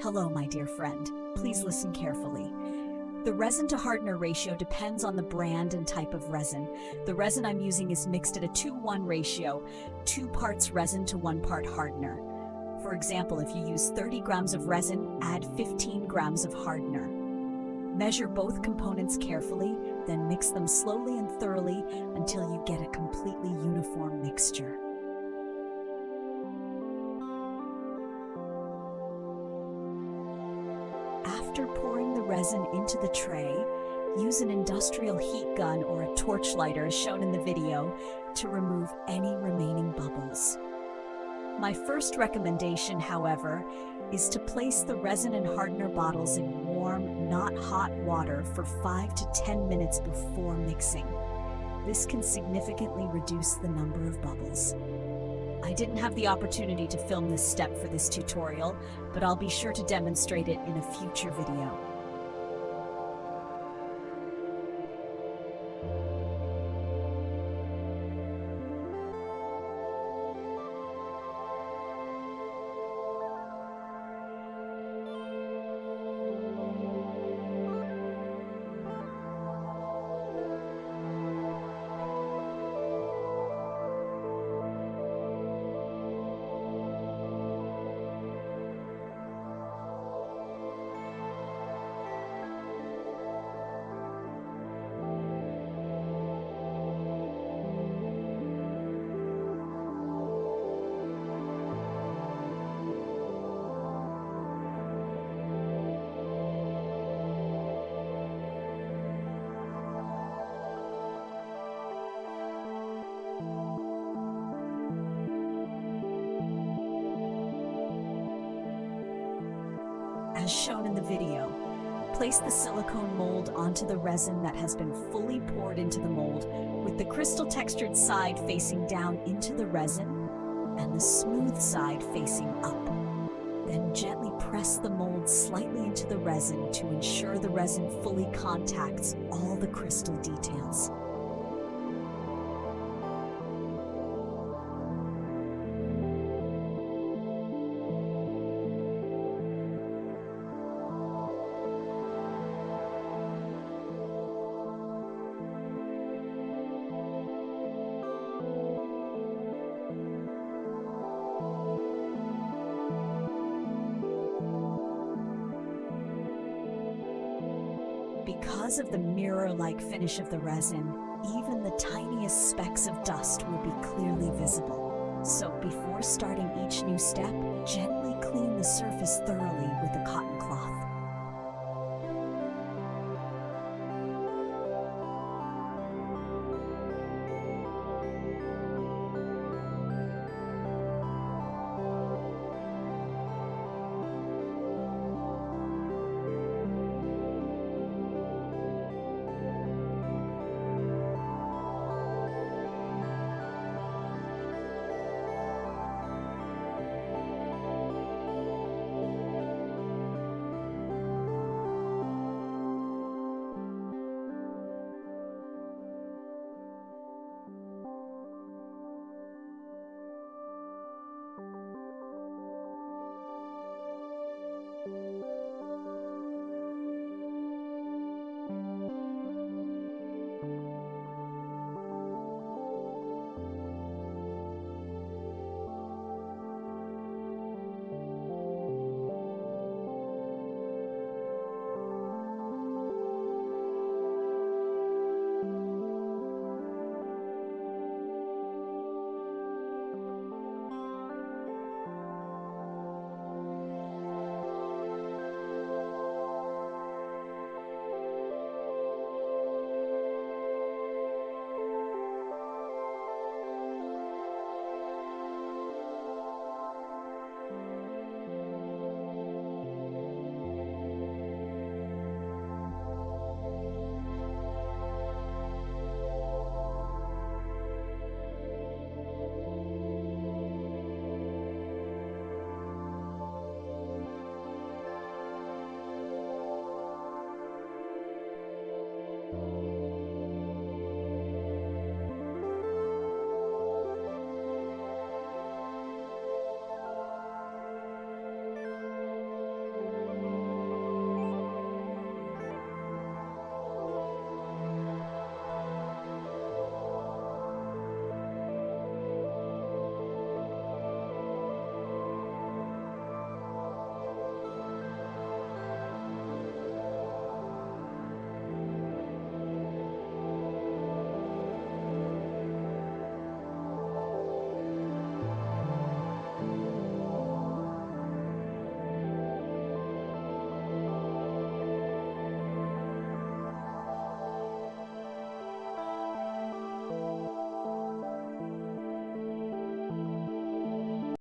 Hello, my dear friend. Please listen carefully. The resin to hardener ratio depends on the brand and type of resin. The resin I'm using is mixed at a 2:1 ratio, 2 parts resin to 1 part hardener. For example, if you use 30 grams of resin, add 15 grams of hardener. Measure both components carefully, then mix them slowly and thoroughly until you get a completely uniform mixture. After pouring the resin into the tray, use an industrial heat gun or a torch lighter as shown in the video to remove any remaining bubbles. My first recommendation, however, is to place the resin and hardener bottles in warm, not hot water for 5 to 10 minutes before mixing. This can significantly reduce the number of bubbles. I didn't have the opportunity to film this step for this tutorial, but I'll be sure to demonstrate it in a future video. As shown in the video, place the silicone mold onto the resin that has been fully poured into the mold, with the crystal textured side facing down into the resin and the smooth side facing up. Then gently press the mold slightly into the resin to ensure the resin fully contacts all the crystal details. Because of the mirror-like finish of the resin, even the tiniest specks of dust will be clearly visible. So before starting each new step, gently clean the surface thoroughly with a cotton cloth.